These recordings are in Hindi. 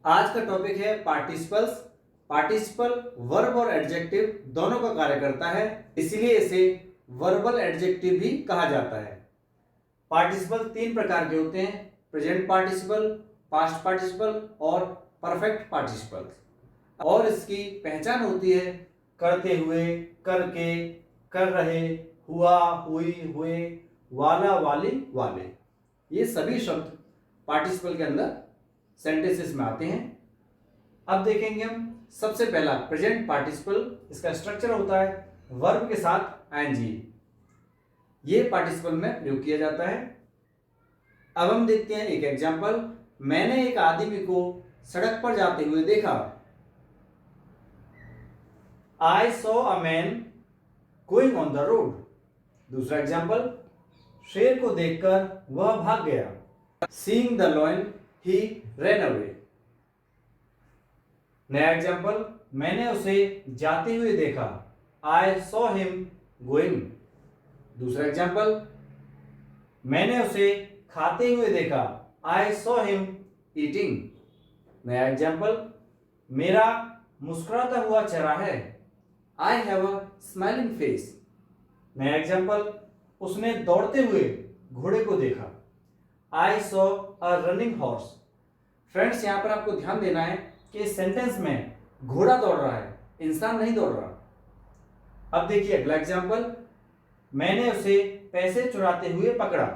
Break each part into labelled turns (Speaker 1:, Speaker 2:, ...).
Speaker 1: आज का टॉपिक है पार्टिसिपल्स। पार्टिसिपल वर्ब और एडजेक्टिव दोनों का कार्य करता है, इसलिए इसे वर्बल एडजेक्टिव भी कहा जाता है। पार्टिसिपल तीन प्रकार के होते हैं: प्रेजेंट पार्टिसिपल, पास्ट पार्टिसिपल और परफेक्ट पार्टिसिपल। और इसकी पहचान होती है करते हुए, करके, कर रहे, हुआ, हुई, हुए, वाला, वाली, वाले। ये सभी शब्द पार्टिसिपल के अंदर सेंटेंसेस में आते हैं। अब देखेंगे हम सबसे पहला प्रेजेंट पार्टिसिपल। इसका स्ट्रक्चर होता है वर्ब के साथ आईएनजी। ये पार्टिसिपल में प्रयोग किया जाता है। अब हम देखते हैं एक एग्जांपल। मैंने एक आदमी को सड़क पर जाते हुए देखा। I saw a man going on the road। दूसरा एग्जांपल, शेर को देखकर वह भाग गया। Seeing the lion, he ran away। नया एग्जांपल, मैंने उसे जाते हुए देखा। I saw him going। दूसरा एग्जांपल, मैंने उसे खाते हुए देखा। I saw him eating। नया एग्जांपल, मेरा मुस्कुराता हुआ चेहरा है। I have a smiling face। नया एग्जांपल, उसने दौड़ते हुए घोड़े को देखा। I saw a running horse। Friends, यहां पर आपको ध्यान देना है कि इस सेंटेंस में घोड़ा दौड़ रहा है, इंसान नहीं दौड़ रहा। अब देखिए अगला एग्जांपल, मैंने उसे पैसे चुराते हुए पकड़ा।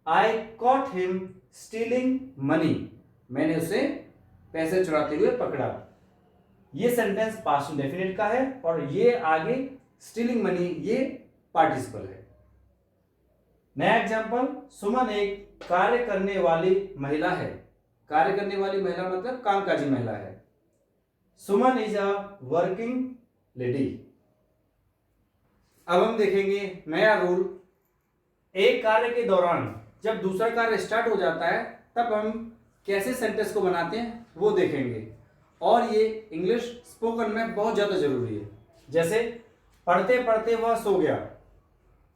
Speaker 1: I caught him stealing money। मैंने उसे पैसे चुराते हुए पकड़ा। ये सेंटेंस पास्ट इंडेफिनिट का है और ये आगे स्टीलिंग मनी, ये पार्टिसिपल है। नया एग्जांपल, सुमन एक कार्य करने वाली महिला है। कार्य करने वाली महिला मतलब कामकाजी महिला है। सुमन इज अ वर्किंग लेडी। अब हम देखेंगे नया रूल। एक कार्य के दौरान जब दूसरा कार्य स्टार्ट हो जाता है तब हम कैसे सेंटेंस को बनाते हैं वो देखेंगे, और ये इंग्लिश स्पोकन में बहुत ज्यादा जरूरी है। जैसे पढ़ते पढ़ते वह सो गया।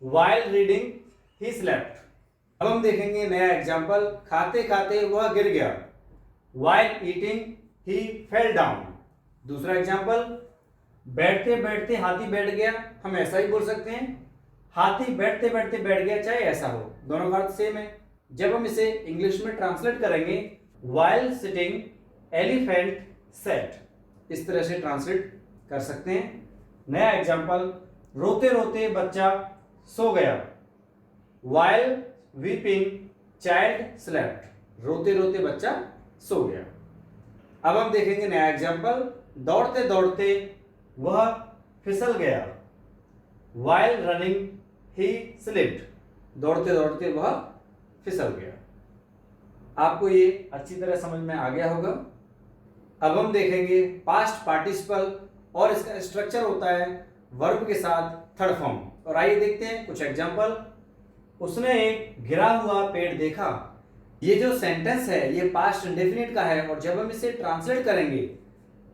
Speaker 1: While reading he slept। अब हम देखेंगे नया एग्जांपल, खाते खाते वह गिर गया। While eating he fell down। दूसरा एग्जांपल, बैठते बैठते हाथी बैठ गया। हम ऐसा ही बोल सकते हैं, हाथी बैठते बैठते बैठ गया, चाहे ऐसा हो, दोनों का अर्थ सेम है। जब हम इसे इंग्लिश में ट्रांसलेट करेंगे, While sitting elephant sat, इस तरह से ट्रांसलेट कर सकते हैं। नया एग्जांपल, रोते रोते बच्चा सो गया। While weeping child slept। रोते रोते बच्चा सो गया। अब हम देखेंगे नया एग्जांपल, दौड़ते दौड़ते वह फिसल गया। While running he slipped। दौड़ते दौड़ते वह फिसल गया। आपको ये अच्छी तरह समझ में आ गया होगा। अब हम देखेंगे पास्ट पार्टिसिपल, और इसका स्ट्रक्चर होता है वर्ब के साथ थर्ड फॉर्म। और आइए देखते हैं कुछ एग्जांपल। उसने एक गिरा हुआ पेड़ देखा। ये जो सेंटेंस है ये पास्ट इंडेफिनिट का है, और जब हम इसे ट्रांसलेट करेंगे,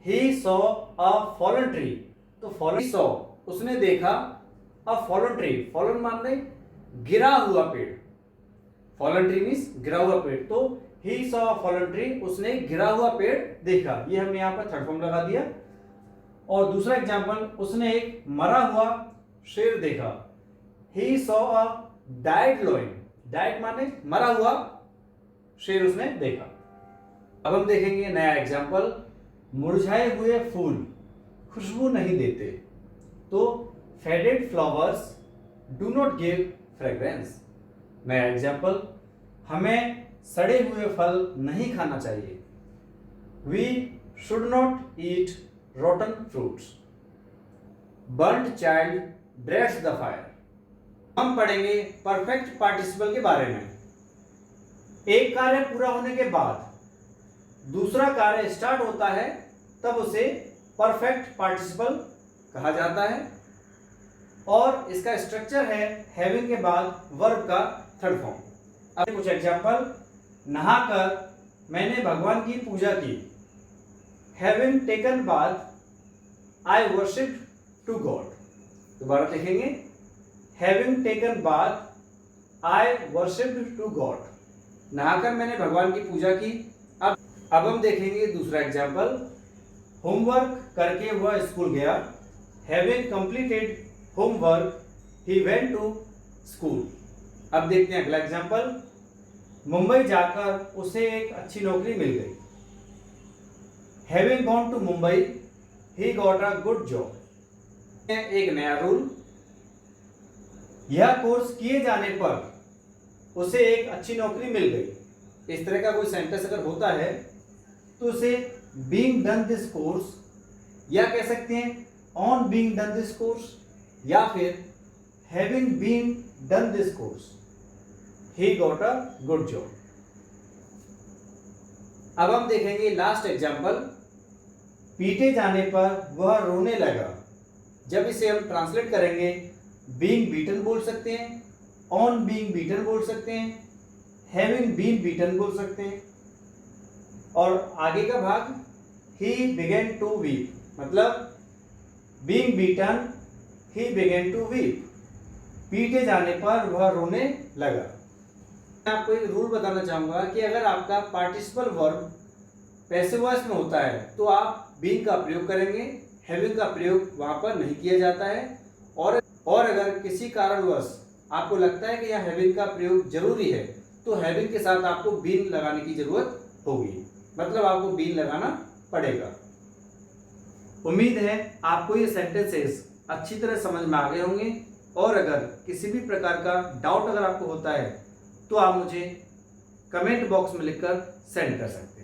Speaker 1: ही सॉ अ फॉलन ट्री, तो फॉलन सॉ उसने देखा, अ फॉलन ट्री, फॉलन मान रहे गिरा हुआ पेड़। फॉलन ट्री मींस गिरा हुआ पेड़, तो ही सॉ अ फॉलन ट्री, उसने गिरा हुआ पेड़ देखा। ये हमने यहां पर थर्ड फॉर्म लगा दिया। और दूसरा एग्जांपल, उसने एक मरा हुआ शेर देखा। He saw a died lion. Died माने मरा हुआ शेर उसने देखा। अब हम देखेंगे नया एग्जांपल, मुरझाए हुए फूल खुशबू नहीं देते, तो faded flowers do not give fragrance. नया एग्जांपल, हमें सड़े हुए फल नहीं खाना चाहिए। We should not eat rotten fruits. Burned child dreads the fire. हम पढ़ेंगे परफेक्ट पार्टिसिपल के बारे में। एक कार्य पूरा होने के बाद दूसरा कार्य स्टार्ट होता है, तब उसे परफेक्ट पार्टिसिपल कहा जाता है, और इसका स्ट्रक्चर है हैविंग के बाद वर्ब का थर्ड फॉर्म। अब कुछ एग्जांपल, नहाकर मैंने भगवान की पूजा की। Having taken bath I worshipped to God. दोबारा देखेंगे, having taken bath I worshipped to God. नहाकर मैंने भगवान की पूजा की। अब हम देखेंगे दूसरा एग्जाम्पल। होमवर्क करके वह स्कूल गया। Having completed homework he went to school. अब देखते हैं अगला एग्जाम्पल। मुंबई जाकर उसे एक अच्छी नौकरी मिल गई। Having gone to Mumbai he got a good job. एक नया रूल, यह कोर्स किए जाने पर उसे एक अच्छी नौकरी मिल गई। इस तरह का कोई सेंटेंस अगर होता है तो उसे बीइंग डन दिस कोर्स, या कह सकते हैं on being done this course, या फिर having been done this course he got a good job. अब हम देखेंगे लास्ट एग्जाम्पल। पीटे जाने पर वह रोने लगा। जब इसे हम ट्रांसलेट करेंगे, बीइंग बीटन बोल सकते हैं, ऑन बीइंग बीटन बोल सकते हैं, हैविंग बीन बीटन बोल सकते हैं, और आगे का भाग ही बिगेन टू वीप, मतलब being beaten he began to weep, पीटे जाने पर वह रोने लगा। मैं आपको एक रूल बताना चाहूंगा कि अगर आपका पार्टिसिपल वर्ब पैसिव वॉइस में होता है तो आप बीइंग का प्रयोग करेंगे, हैविंग का प्रयोग वहां पर नहीं किया जाता है। और अगर किसी कारणवश आपको लगता है कि यह हैविंग का प्रयोग जरूरी है तो हैविंग के साथ आपको बीन लगाने की जरूरत होगी, मतलब आपको बीन लगाना पड़ेगा। उम्मीद है आपको ये सेंटेंसेस अच्छी तरह समझ में आ गए होंगे, और अगर किसी भी प्रकार का डाउट अगर आपको होता है तो आप मुझे कमेंट बॉक्स में लिखकर सेंड कर सकते हैं।